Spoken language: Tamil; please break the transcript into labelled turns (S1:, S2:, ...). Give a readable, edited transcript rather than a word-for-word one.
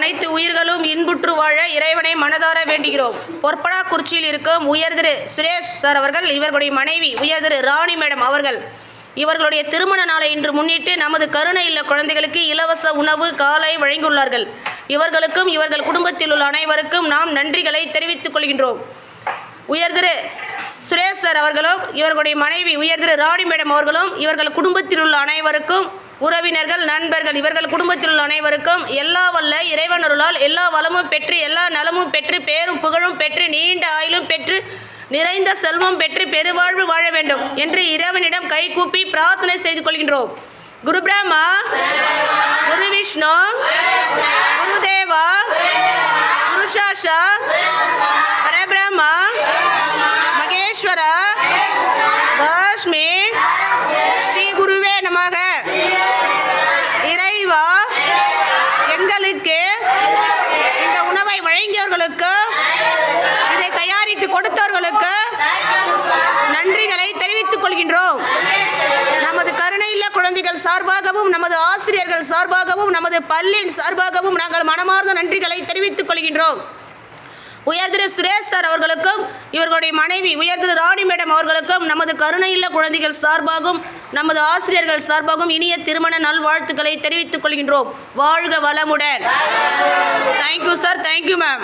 S1: அனைத்து உயிர்களும் இன்புற்று வாழ இறைவனை மனதார வேண்டுகிறோம். பொற்படாக்குறிச்சியில் இருக்கும் உயர் திரு சுரேஷ் சார் அவர்கள், இவர்களுடைய மனைவி உயர் திரு ராணி மேடம் அவர்கள் இவர்களுடைய திருமண நாளை இன்று முன்னிட்டு நமது கருணை இல்ல குழந்தைகளுக்கு இலவச உணவு காலை வழங்கியுள்ளார்கள். இவர்களுக்கும் இவர்கள் குடும்பத்தில் உள்ள அனைவருக்கும் நாம் நன்றிகளை தெரிவித்துக் கொள்கின்றோம். உயர் திரு சுரேஷ் சார் அவர்களும் இவர்களுடைய மனைவி உயர் திரு ராணி மேடம் அவர்களும் இவர்கள் குடும்பத்தில் உள்ள அனைவருக்கும், உறவினர்கள், நண்பர்கள், இவர்கள் குடும்பத்தில் உள்ள அனைவருக்கும் எல்லா வல்ல இறைவனருளால் எல்லா வளமும் பெற்று எல்லா நலமும் பெற்று பேரும் புகழும் பெற்று நீண்ட ஆயுளும் பெற்று நிறைந்த செல்வம் பெற்று பெருவாழ்வு வாழ வேண்டும் என்று இறைவனிடம் கைகூப்பி பிரார்த்தனை செய்து கொள்கின்றோம். குரு பிரம்மா, குரு விஷ்ணு, குரு தேவா, குரு சாஷா, பரபிரம்மா, மகேஸ்வரா, காஷ்மி, ஸ்ரீ குருவே நமக. இறைவா, எங்களுக்கு இந்த உணவை வழங்கியவர்களுக்கு, இதை தயாரித்து கொடுத்தவர்களுக்கு நன்றிகளை தெரிவித்துக் கொள்கின்றோம். நமது கருணை இல்ல குழந்தைகள் சார்பாகவும், நமது ஆசிரியர்கள் சார்பாகவும், நமது பள்ளியின் சார்பாகவும் நாங்கள் மனமார்ந்த நன்றிகளை தெரிவித்துக் கொள்கின்றோம். உயர் திரு சுரேஷ் சார் அவர்களுக்கும் இவர்களுடைய மனைவி உயர் திரு ராணி மேடம் அவர்களுக்கும் நமது கருணை இல்ல குழந்தைகள் சார்பாகவும், நமது ஆசிரியர்கள் சார்பாகவும் இனிய திருமண நல்வாழ்த்துக்களை தெரிவித்துக் கொள்கின்றோம். வாழ்க வளமுடன். Thank you sir, thank you ma'am.